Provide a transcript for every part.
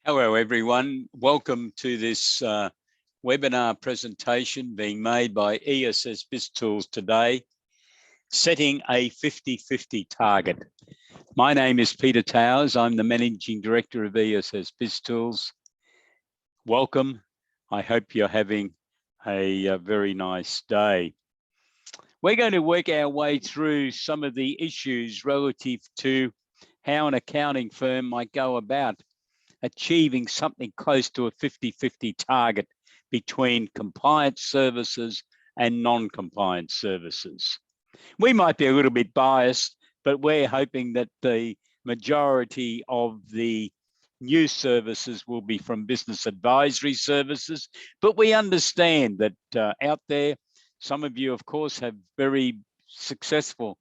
Hello, everyone. Welcome to this webinar presentation being made by ESS BIZTOOLS today, setting a 50-50 target. My name is Peter Towers. I'm the Managing Director of ESS BIZTOOLS. Welcome. I hope you're having a very nice day. We're going to work our way through some of the issues relative to how an accounting firm might go about achieving something close to a 50-50 target between compliance services and non-compliance services. We might be a little bit biased, but we're hoping that the majority of the new services will be from business advisory services. But we understand that out there, some of you, of course, have very successful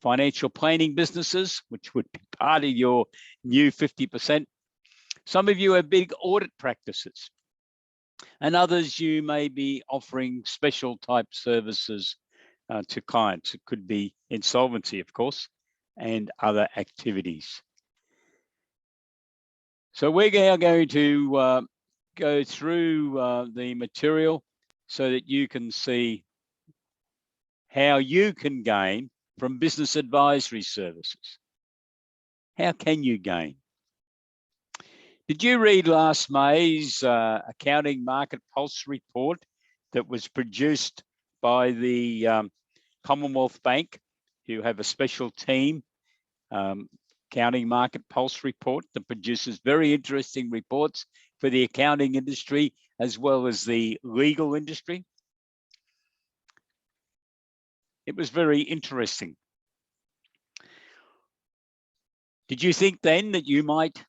financial planning businesses, which would be part of your new 50%. Some of you have big audit practices, and others you may be offering special type services to clients. It could be insolvency, of course, and other activities. So we're now going to go through the material so that you can see how you can gain from business advisory services. How can you gain? Did you read last May's Accounting Market Pulse report that was produced by the Commonwealth Bank, who have a special team, Accounting Market Pulse report, that produces very interesting reports for the accounting industry as well as the legal industry? It was very interesting. Did you think then that you might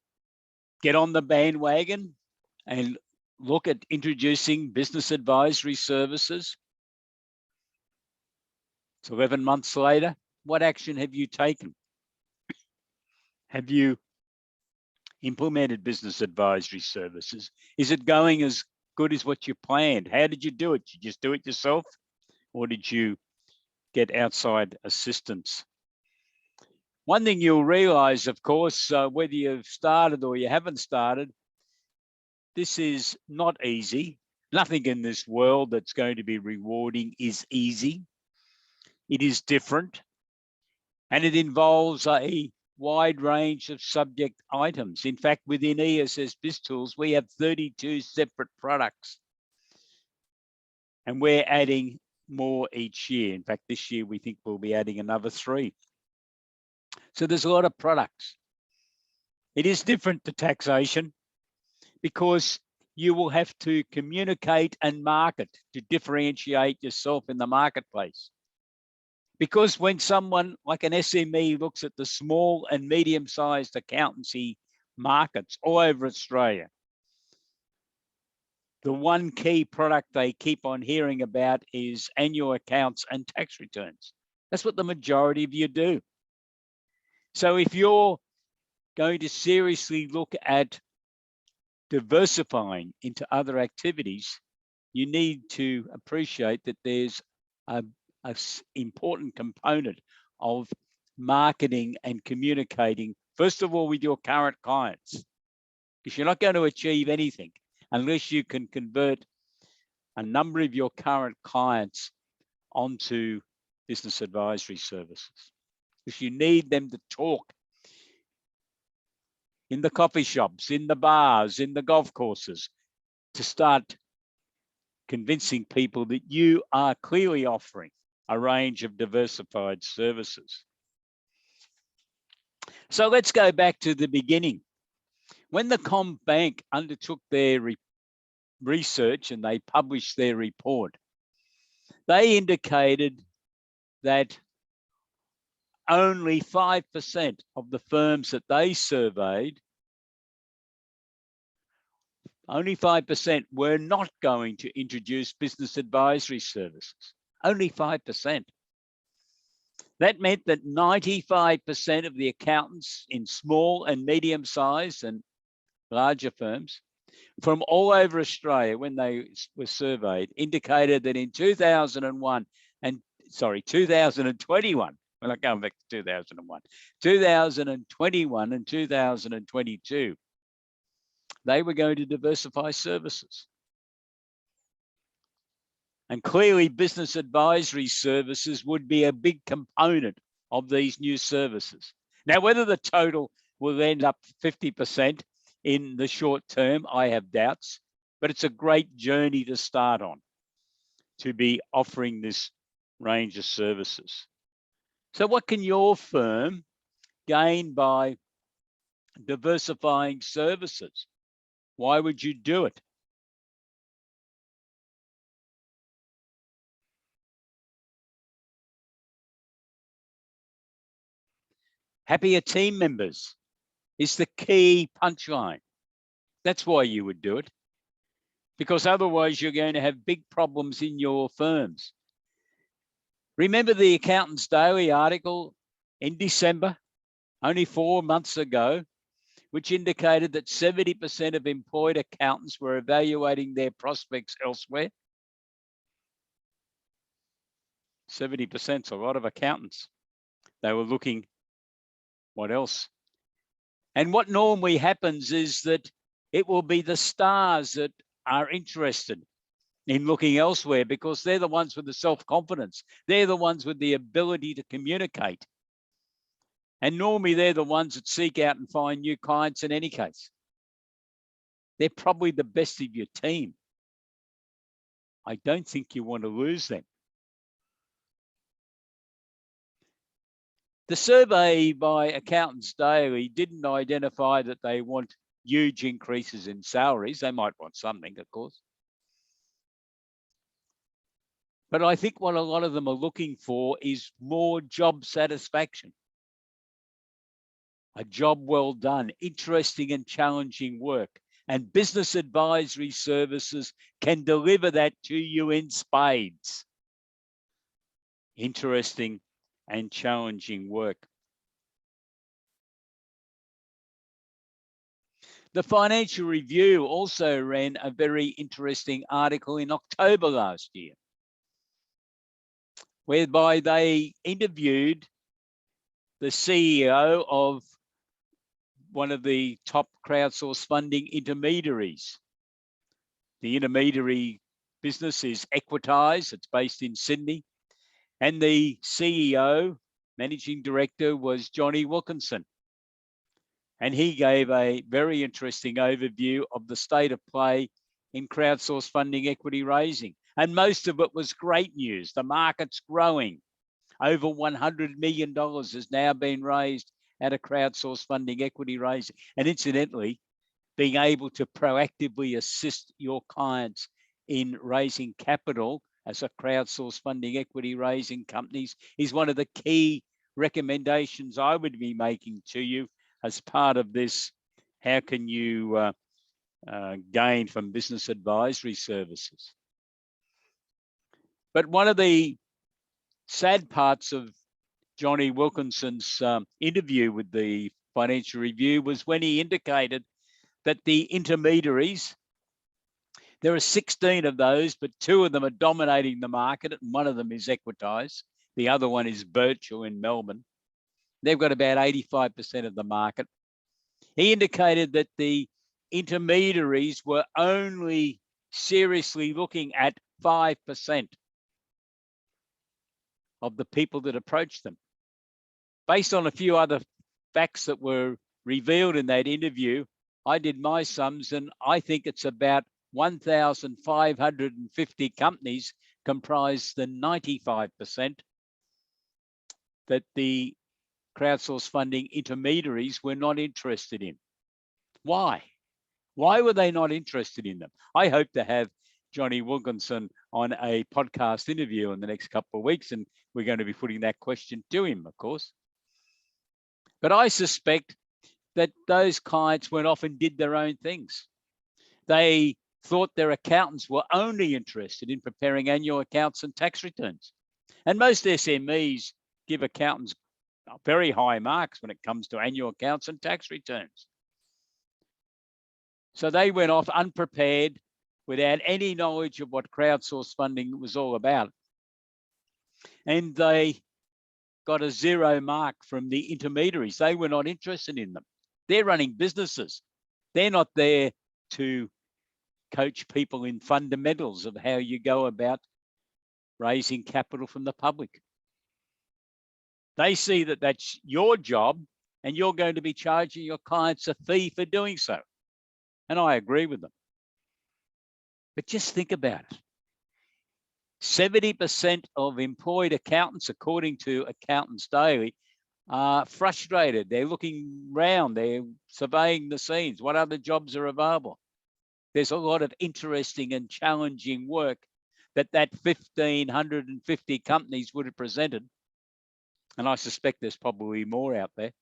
get on the bandwagon and look at introducing business advisory services? It's 11 months later. What action have you taken? Have you implemented business advisory services? Is it going as good as what you planned? How did you do it? Did you just do it yourself, or did you get outside assistance? One thing you'll realize, of course, whether you've started or you haven't started, this is not easy. Nothing in this world that's going to be rewarding is easy. It is different, and it involves a wide range of subject items. In fact, within ESS BIZTOOLS, we have 32 separate products, and we're adding more each year. In fact, this year we think we'll be adding another 3. So there's a lot of products. It is different to taxation because you will have to communicate and market to differentiate yourself in the marketplace. Because when someone like an SME looks at the small and medium-sized accountancy markets all over Australia, the one key product they keep on hearing about is annual accounts and tax returns. That's what the majority of you do. So if you're going to seriously look at diversifying into other activities, you need to appreciate that there's an important component of marketing and communicating, first of all, with your current clients, because you're not going to achieve anything unless you can convert a number of your current clients onto business advisory services. Because you need them to talk in the coffee shops, in the bars, in the golf courses, to start convincing people that you are clearly offering a range of diversified services. So let's go back to the beginning. When the CommBank undertook their research and they published their report, they indicated that only 5% of the firms that they surveyed, only 5% were not going to introduce business advisory services. Only 5%. That meant that 95% of the accountants in small and medium-sized and larger firms from all over Australia, when they were surveyed, indicated that in 2021, well, I'm going back to 2001, 2021 and 2022, they were going to diversify services. And clearly, business advisory services would be a big component of these new services. Now, whether the total will end up 50% in the short term, I have doubts, but it's a great journey to start on, to be offering this range of services. So what can your firm gain by diversifying services? Why would you do it? Happier team members is the key punchline. That's why you would do it, because otherwise you're going to have big problems in your firms. Remember the Accountant's Daily article in December, only 4 months ago, which indicated that 70% of employed accountants were evaluating their prospects elsewhere? 70% is a lot of accountants. They were looking, what else? And what normally happens is that it will be the stars that are interested in looking elsewhere, because they're the ones with the self-confidence. They're the ones with the ability to communicate. And normally they're the ones that seek out and find new clients in any case. They're probably the best of your team. I don't think you want to lose them. The survey by Accountants Daily didn't identify that they want huge increases in salaries. They might want something, of course. But I think what a lot of them are looking for is more job satisfaction. A job well done, interesting and challenging work. And business advisory services can deliver that to you in spades. Interesting and challenging work. The Financial Review also ran a very interesting article in October last year, whereby they interviewed the CEO of one of the top crowdsource funding intermediaries. The intermediary business is Equitise. It's based in Sydney. And the CEO, managing director, was Johnny Wilkinson. And he gave a very interesting overview of the state of play in crowdsource funding equity raising. And most of it was great news. The market's growing. Over $100 million has now been raised at a crowdsource funding equity raising. And incidentally, being able to proactively assist your clients in raising capital as a crowdsource funding equity raising companies is one of the key recommendations I would be making to you as part of this. How can you gain from business advisory services? But one of the sad parts of Johnny Wilkinson's interview with the Financial Review was when he indicated that the intermediaries, there are 16 of those, but 2 of them are dominating the market, and one of them is Equitise. The other one is Virtual in Melbourne. They've got about 85% of the market. He indicated that the intermediaries were only seriously looking at 5% of the people that approached them. Based on a few other facts that were revealed in that interview, I did my sums, and I think it's about 1,550 companies comprise the 95% that the crowdsource funding intermediaries were not interested in. Why? Why were they not interested in them? I hope to have Johnny Wilkinson on a podcast interview in the next couple of weeks, and we're going to be putting that question to him, of course. But I suspect that those clients went off and did their own things. They thought their accountants were only interested in preparing annual accounts and tax returns. And most SMEs give accountants very high marks when it comes to annual accounts and tax returns. So they went off unprepared, without any knowledge of what crowdsource funding was all about. And they got a 0 mark from the intermediaries. They were not interested in them. They're running businesses. They're not there to coach people in fundamentals of how you go about raising capital from the public. They see that that's your job and you're going to be charging your clients a fee for doing so. And I agree with them. But just think about it. 70% of employed accountants, according to Accountants Daily, are frustrated. They're looking around, they're surveying the scenes. What other jobs are available? There's a lot of interesting and challenging work that 1,550 companies would have presented. And I suspect there's probably more out there.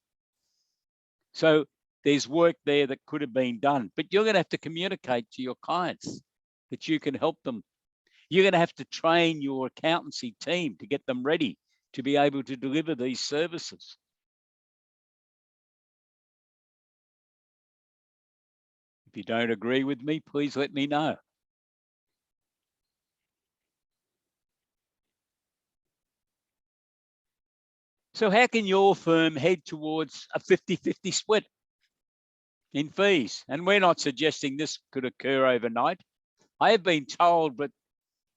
So there's work there that could have been done, but you're going to have to communicate to your clients that you can help them. You're going to have to train your accountancy team to get them ready to be able to deliver these services. If you don't agree with me, please let me know. So how can your firm head towards a 50-50 split in fees? And we're not suggesting this could occur overnight. I have been told, but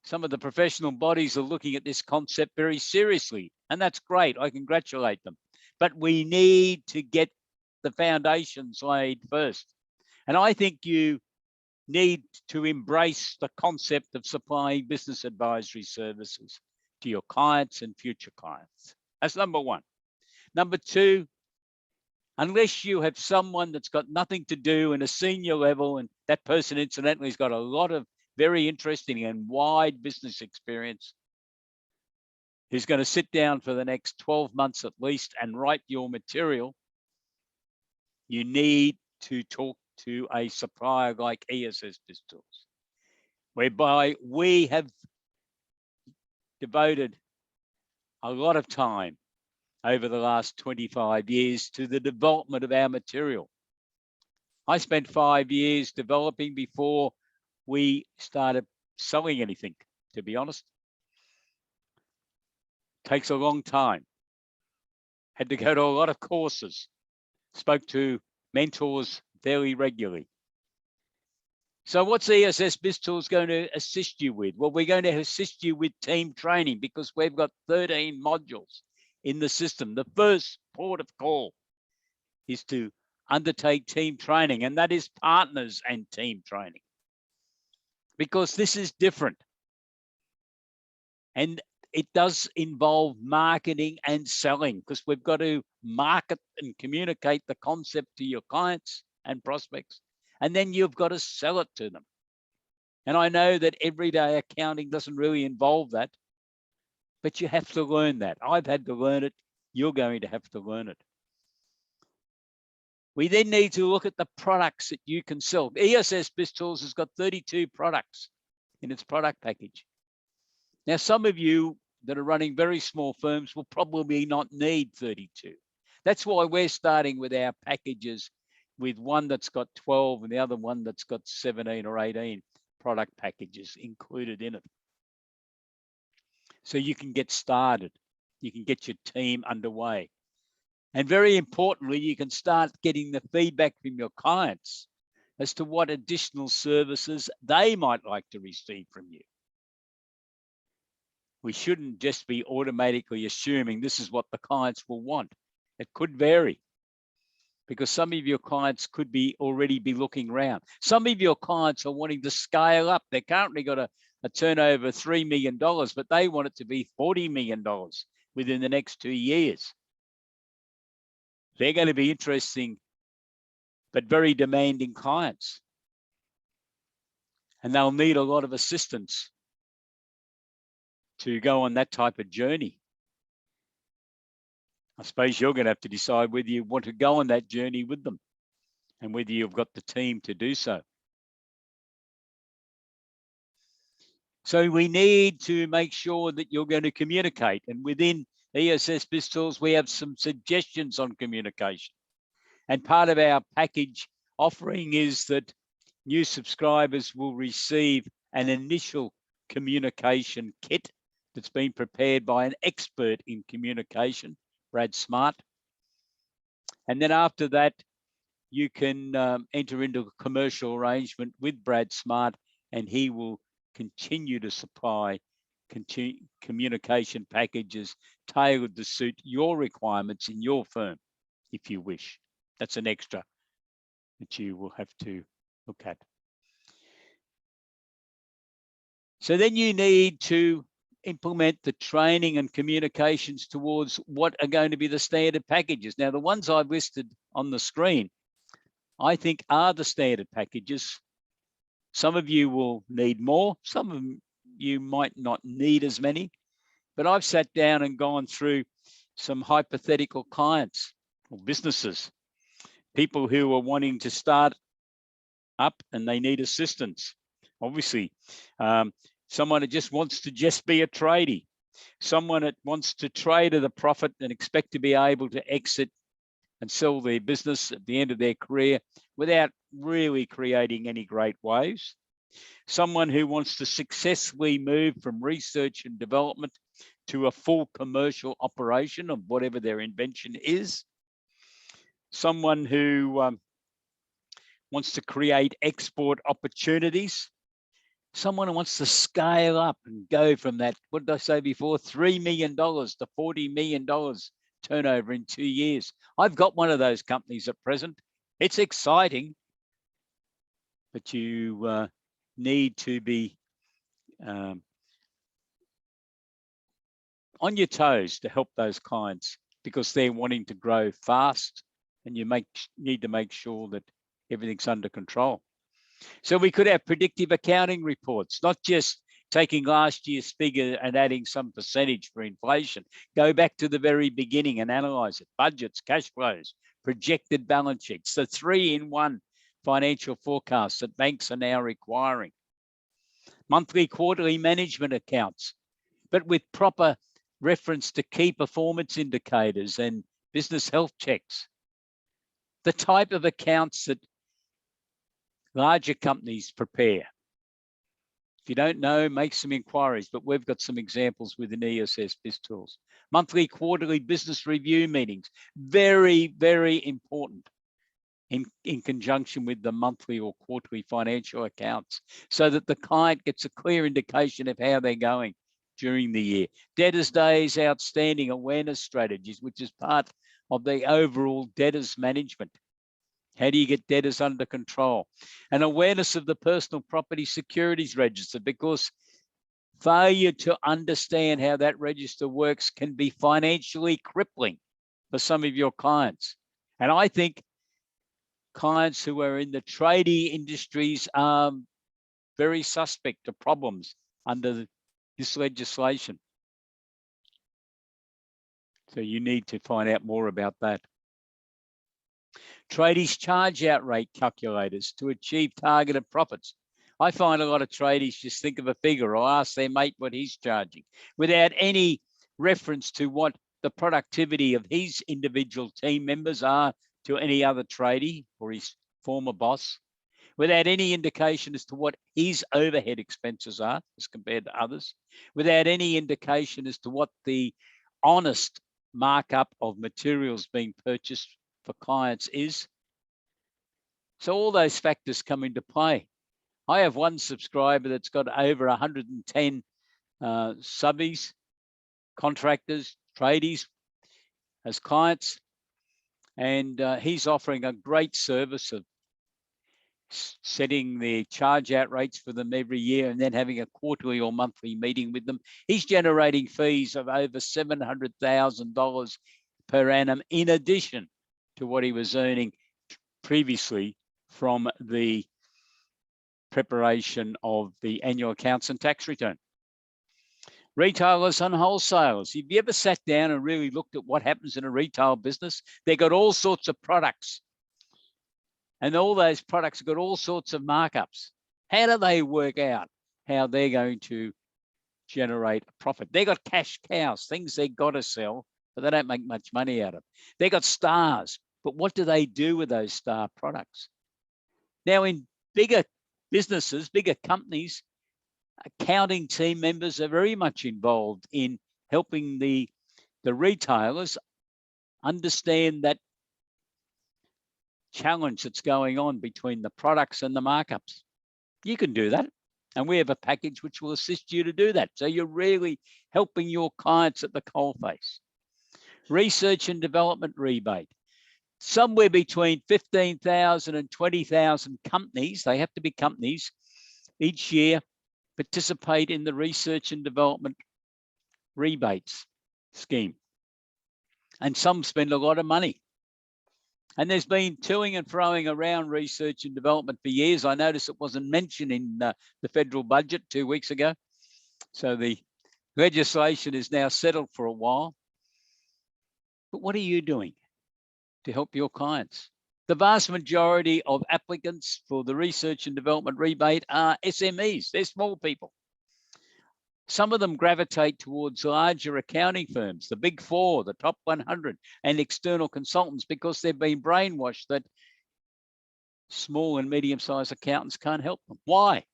some of the professional bodies are looking at this concept very seriously, and that's great. I congratulate them. But we need to get the foundations laid first. And I think you need to embrace the concept of supplying business advisory services to your clients and future clients. That's number one. Number two, unless you have someone that's got nothing to do in a senior level, and that person incidentally has got a lot of very interesting and wide business experience, who's going to sit down for the next 12 months at least and write your material, you need to talk to a supplier like ESS BIZTOOLS, whereby we have devoted a lot of time over the last 25 years to the development of our material. I spent 5 years developing before we started selling anything, to be honest. Takes a long time. Had to go to a lot of courses, spoke to mentors fairly regularly. So what's ESS BIZTOOLS going to assist you with? Well, we're going to assist you with team training because we've got 13 modules in the system. The first port of call is to undertake team training, and that is partners and team training, because this is different. And it does involve marketing and selling, because we've got to market and communicate the concept to your clients and prospects. And then you've got to sell it to them. And I know that everyday accounting doesn't really involve that, but you have to learn that. I've had to learn it. You're going to have to learn it. We then need to look at the products that you can sell. ESS BIZTOOLS has got 32 products in its product package. Now, some of you that are running very small firms will probably not need 32. That's why we're starting with our packages with one that's got 12 and the other one that's got 17 or 18 product packages included in it. So you can get started. You can get your team underway. And very importantly, you can start getting the feedback from your clients as to what additional services they might like to receive from you. We shouldn't just be automatically assuming this is what the clients will want. It could vary, because some of your clients could already be looking around. Some of your clients are wanting to scale up. They've currently got a turnover of $3 million, but they want it to be $40 million within the next 2 years. They're going to be interesting, but very demanding clients. And they'll need a lot of assistance to go on that type of journey. I suppose you're going to have to decide whether you want to go on that journey with them and whether you've got the team to do so. So we need to make sure that you're going to communicate. And within ESS BIZTOOLS, we have some suggestions on communication. And part of our package offering is that new subscribers will receive an initial communication kit that's been prepared by an expert in communication, Brad Smart. And then after that, you can enter into a commercial arrangement with Brad Smart, and he will continue to supply communication packages tailored to suit your requirements in your firm, if you wish. That's an extra that you will have to look at. So then you need to implement the training and communications towards what are going to be the standard packages. Now, the ones I've listed on the screen, I think are the standard packages. Some of you will need more, some of you might not need as many, but I've sat down and gone through some hypothetical clients or businesses, people who are wanting to start up and they need assistance. Obviously, someone that just wants to just be a tradie, someone that wants to trade at a profit and expect to be able to exit and sell their business at the end of their career without really creating any great waves. Someone who wants to successfully move from research and development to a full commercial operation of whatever their invention is. Someone who wants to create export opportunities. Someone who wants to scale up and go from that, what did I say before, $3 million to $40 million turnover in 2 years. I've got one of those companies at present. It's exciting, but you need to be on your toes to help those clients because they're wanting to grow fast, and you need to make sure that everything's under control. So we could have predictive accounting reports, not just taking last year's figure and adding some percentage for inflation. Go back to the very beginning and analyze it. Budgets, cash flows, projected balance sheets, the 3-in-1 financial forecasts that banks are now requiring. Monthly, quarterly management accounts, but with proper reference to key performance indicators and business health checks. The type of accounts that larger companies prepare. If you don't know, make some inquiries, but we've got some examples within ESS BIZTOOLS. Monthly, quarterly business review meetings, very, very important in conjunction with the monthly or quarterly financial accounts, so that the client gets a clear indication of how they're going during the year. Debtors days, outstanding awareness strategies, which is part of the overall debtors management. How do you get debtors under control? And awareness of the personal property securities register, because failure to understand how that register works can be financially crippling for some of your clients. And I think clients who are in the tradie industries are very suspect to problems under this legislation. So you need to find out more about that. Tradies charge out rate calculators to achieve targeted profits. I find a lot of tradies just think of a figure or ask their mate what he's charging without any reference to what the productivity of his individual team members are to any other tradie or his former boss, without any indication as to what his overhead expenses are as compared to others, without any indication as to what the honest markup of materials being purchased for clients is. So all those factors come into play. I have one subscriber that's got over 110 subbies, contractors, tradies as clients, and he's offering a great service of setting the charge out rates for them every year and then having a quarterly or monthly meeting with them. He's generating fees of over $700,000 per annum in addition to what he was earning previously from the preparation of the annual accounts and tax return. Retailers and wholesalers. Have you ever sat down and really looked at what happens in a retail business? They've got all sorts of products, and all those products have got all sorts of markups. How do they work out how they're going to generate a profit? They got cash cows, things they got to sell, but they don't make much money out of. They got stars, but what do they do with those star products? Now, in bigger businesses, bigger companies, accounting team members are very much involved in helping the retailers understand that challenge that's going on between the products and the markups. You can do that. And we have a package which will assist you to do that. So you're really helping your clients at the coalface. Research and development rebate. Somewhere between 15,000 and 20,000 companies, they have to be companies, each year participate in the research and development rebates scheme. And some spend a lot of money. And there's been toing and froing around research and development for years. I noticed it wasn't mentioned in the federal budget 2 weeks ago. So the legislation is now settled for a while. But what are you doing to help your clients? The vast majority of applicants for the research and development rebate are SMEs. They're small people. Some of them gravitate towards larger accounting firms, the big four, the top 100, and external consultants, because they've been brainwashed that small and medium-sized accountants can't help them. Why?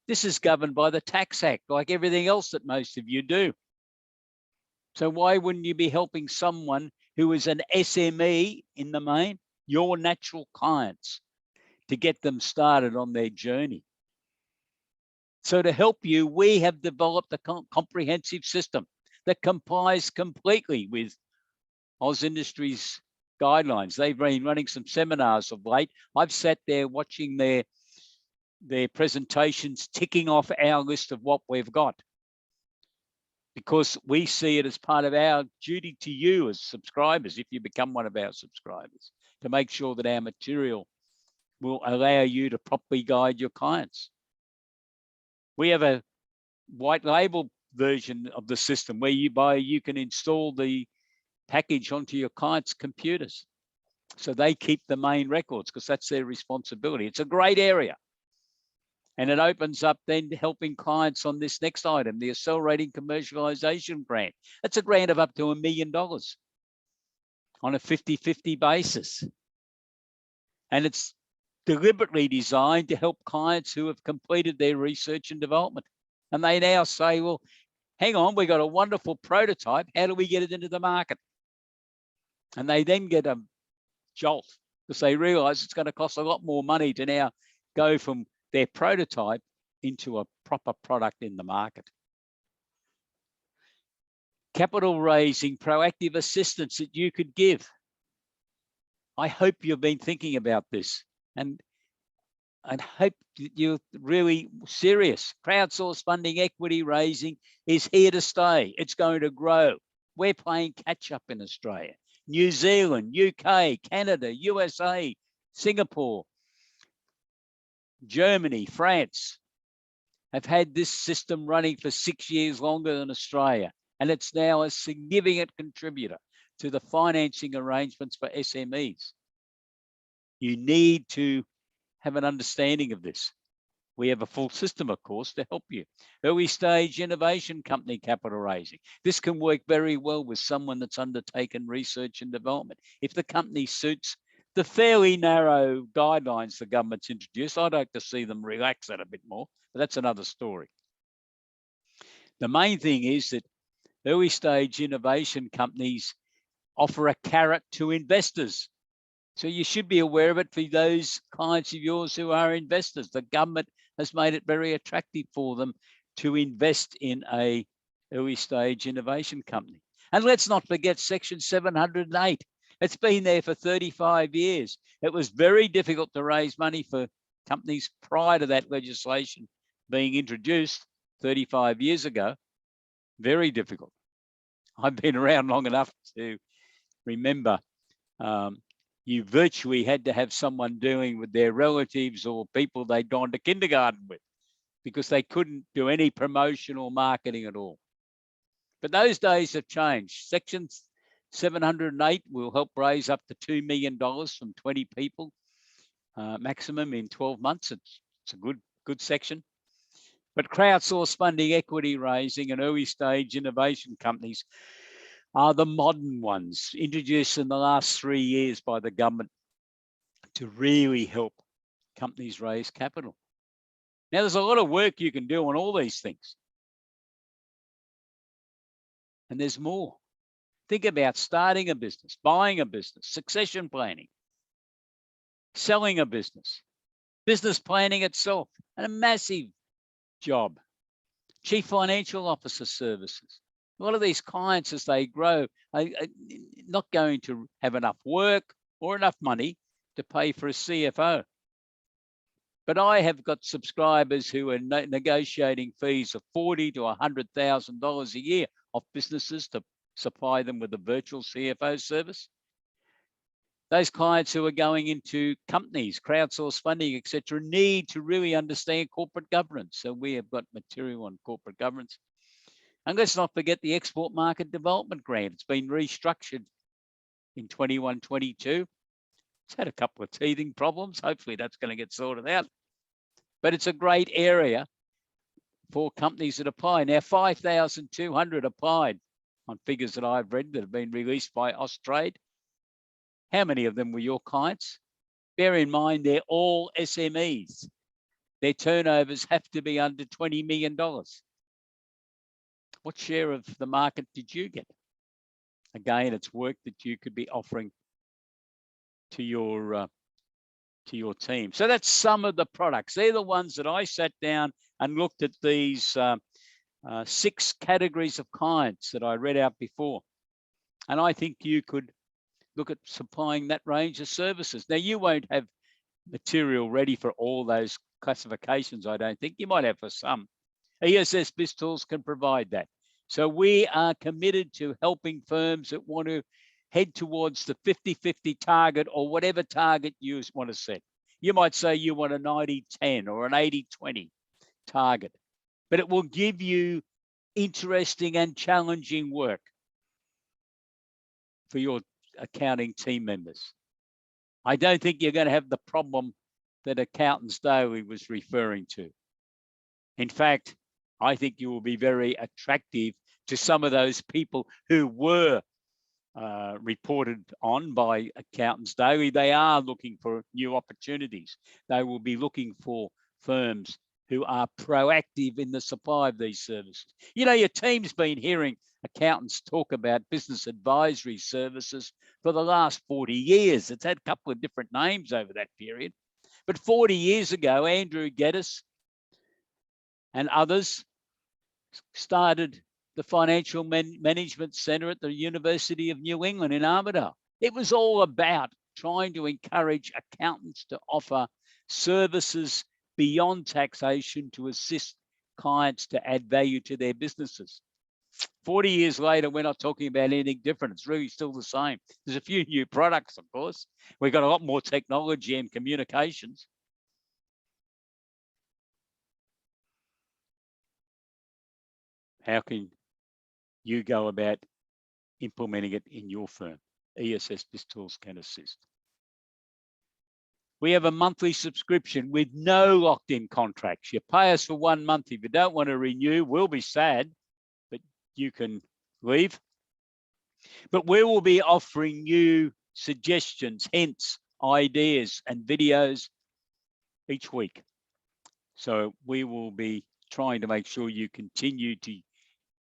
This is governed by the Tax Act, like everything else that most of you do. So why wouldn't you be helping someone who is an SME in the main, your natural clients, to get them started on their journey? So to help you, we have developed a comprehensive system that complies completely with Oz Industries guidelines. They've been running some seminars of late. I've sat there watching their presentations, ticking off our list of what we've got, because we see it as part of our duty to you as subscribers, if you become one of our subscribers, to make sure that our material will allow you to properly guide your clients. We have a white label version of the system where you can install the package onto your clients' computers. So they keep the main records because that's their responsibility. It's a great area. And it opens up then helping clients on this next item, the Accelerating Commercialization Grant. That's a grant of up to $1 million on a 50-50 basis. And it's deliberately designed to help clients who have completed their research and development. And they now say, well, hang on, we got a wonderful prototype. How do we get it into the market? And they then get a jolt because they realize it's going to cost a lot more money to now go from their prototype into a proper product in the market. Capital raising, proactive assistance that you could give. I hope you've been thinking about this, and I hope that you're really serious. Crowdsource funding, equity raising is here to stay. It's going to grow. We're playing catch up in Australia. New Zealand, UK, Canada, USA, Singapore, Germany, France have had this system running for 6 years longer than Australia. And it's now a significant contributor to the financing arrangements for SMEs. You need to have an understanding of this. We have a full system, of course, to help you. Early stage innovation company capital raising. This can work very well with someone that's undertaken research and development. If the company suits the fairly narrow guidelines the government's introduced, I'd like to see them relax that a bit more, but that's another story. The main thing is that early stage innovation companies offer a carrot to investors. So you should be aware of it for those clients of yours who are investors. The government has made it very attractive for them to invest in a early stage innovation company. And let's not forget Section 708. It's been there for 35 years. It was very difficult to raise money for companies prior to that legislation being introduced 35 years ago. Very difficult. I've been around long enough to remember you virtually had to have someone dealing with their relatives or people they'd gone to kindergarten with, because they couldn't do any promotion or marketing at all. But those days have changed. Section 708 will help raise up to $2 million from 20 people maximum in 12 months. It's a good section. But crowdsource funding, equity raising, and early stage innovation companies are the modern ones introduced in the last 3 years by the government to really help companies raise capital. Now, there's a lot of work you can do on all these things. And there's more. Think about starting a business, buying a business, succession planning. selling a business, business planning itself, and a massive job. Chief Financial Officer services. A lot of these clients, as they grow, are not going to have enough work or enough money to pay for a CFO. But I have got subscribers who are negotiating fees of $40,000 to $100,000 a year of businesses to supply them with a virtual CFO service. Those clients who are going into companies, crowdsource funding, etc., need to really understand corporate governance. So we have got material on corporate governance. And let's not forget the Export Market Development Grant. It's been restructured in 21-22. It's had a couple of teething problems. Hopefully that's going to get sorted out. But it's a great area for companies that apply. Now, 5,200 applied on figures that I've read that have been released by Austrade. How many of them were your clients? Bear in mind, they're all SMEs. Their turnovers have to be under $20 million. What share of the market did you get? Again, it's work that you could be offering to your team. So that's some of the products. They're the ones that I sat down and looked at these 6 categories of clients that I read out before. And I think you could look at supplying that range of services. Now, you won't have material ready for all those classifications, I don't think. You might have for some. ESS BIZTOOLS can provide that. So we are committed to helping firms that want to head towards the 50-50 target or whatever target you want to set. You might say you want a 90-10 or an 80-20 target, but it will give you interesting and challenging work for your accounting team members. I don't think you're going to have the problem that Accountants Daily was referring to. In fact, I think you will be very attractive to some of those people who were reported on by Accountants Daily. They are looking for new opportunities. They will be looking for firms who are proactive in the supply of these services. You know, your team's been hearing accountants talk about business advisory services for the last 40 years. It's had a couple of different names over that period. But 40 years ago, Andrew Geddes and others started the Financial Management Center at the University of New England in Armidale. It was all about trying to encourage accountants to offer services beyond taxation to assist clients to add value to their businesses. 40 years later, we're not talking about anything different. It's really still the same. There's a few new products, of course. We've got a lot more technology and communications. How can you go about implementing it in your firm? ESS BIZTOOLS can assist. We have a monthly subscription with no locked-in contracts. You pay us for 1 month. If you don't want to renew, we'll be sad, but you can leave. But we will be offering you suggestions, hints, ideas, and videos each week. So we will be trying to make sure you continue to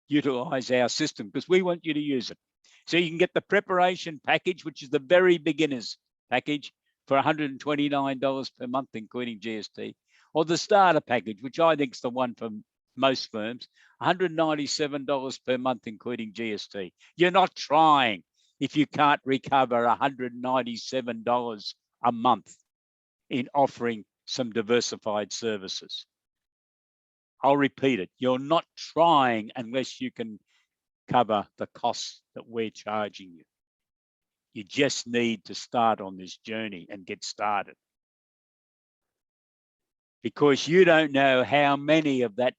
utilize our system because we want you to use it. So you can get the preparation package, which is the very beginners package, for $129 per month, including GST, or the starter package, which I think is the one for most firms, $197 per month, including GST. You're not trying if you can't recover $197 a month in offering some diversified services. I'll repeat it. You're not trying unless you can cover the costs that we're charging you. You just need to start on this journey and get started. Because you don't know how many of that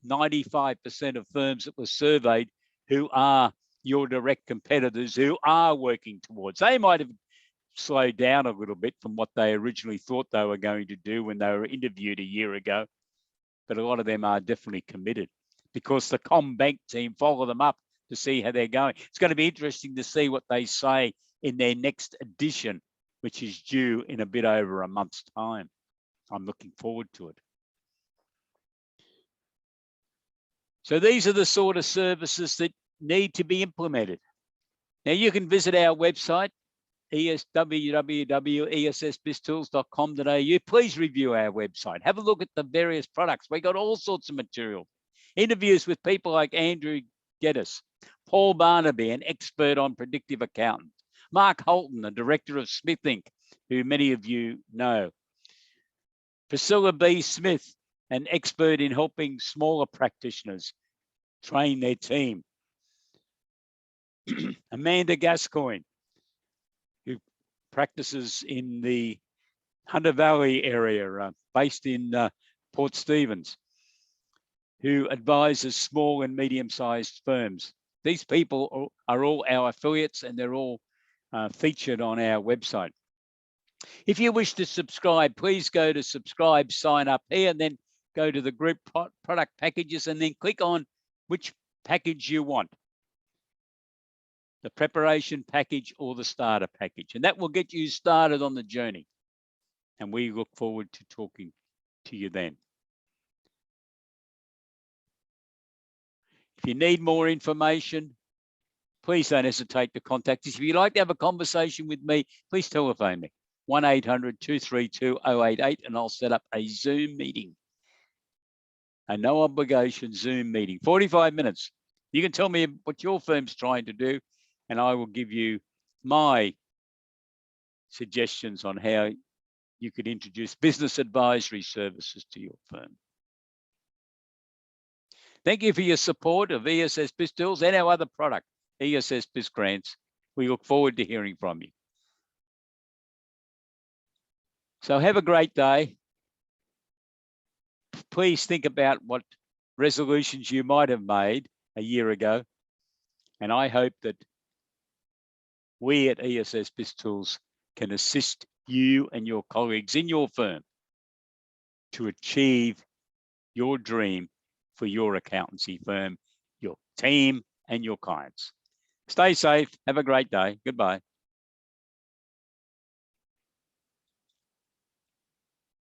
95% of firms that were surveyed who are your direct competitors who are working towards. They might have slowed down a little bit from what they originally thought they were going to do when they were interviewed a year ago. But a lot of them are definitely committed because the CommBank team follow them up to see how they're going. It's going to be interesting to see what they say in their next edition, which is due in a bit over a month's time. I'm looking forward to it. So these are the sort of services that need to be implemented. Now you can visit our website, www.essbiztools.com.au. Please review our website. Have a look at the various products. We got all sorts of material. Interviews with people like Andrew Geddes, Paul Barnaby, an expert on predictive accounting, Mark Holton, the director of Smith Inc., who many of you know, Priscilla B. Smith, an expert in helping smaller practitioners train their team, Amanda Gascoigne, who practices in the Hunter Valley area, based in Port Stephens, who advises small and medium-sized firms. These people are all our affiliates, and they're all featured on our website. If you wish to subscribe, please go to subscribe, sign up here, and then go to the group product packages, and then click on which package you want, the preparation package or the starter package, and that will get you started on the journey. And we look forward to talking to you then. If you need more information, please don't hesitate to contact us. If you'd like to have a conversation with me, please telephone me, 1-800-232-088, and I'll set up a Zoom meeting. A no obligation Zoom meeting, 45 minutes. You can tell me what your firm's trying to do, and I will give you my suggestions on how you could introduce business advisory services to your firm. Thank you for your support of ESS BizTools and our other product, ESS BizGrants. We look forward to hearing from you. So have a great day. Please think about what resolutions you might have made a year ago. And I hope that we at ESS BizTools can assist you and your colleagues in your firm to achieve your dream for your accountancy firm, your team, and your clients. Stay safe. Have a great day. Goodbye.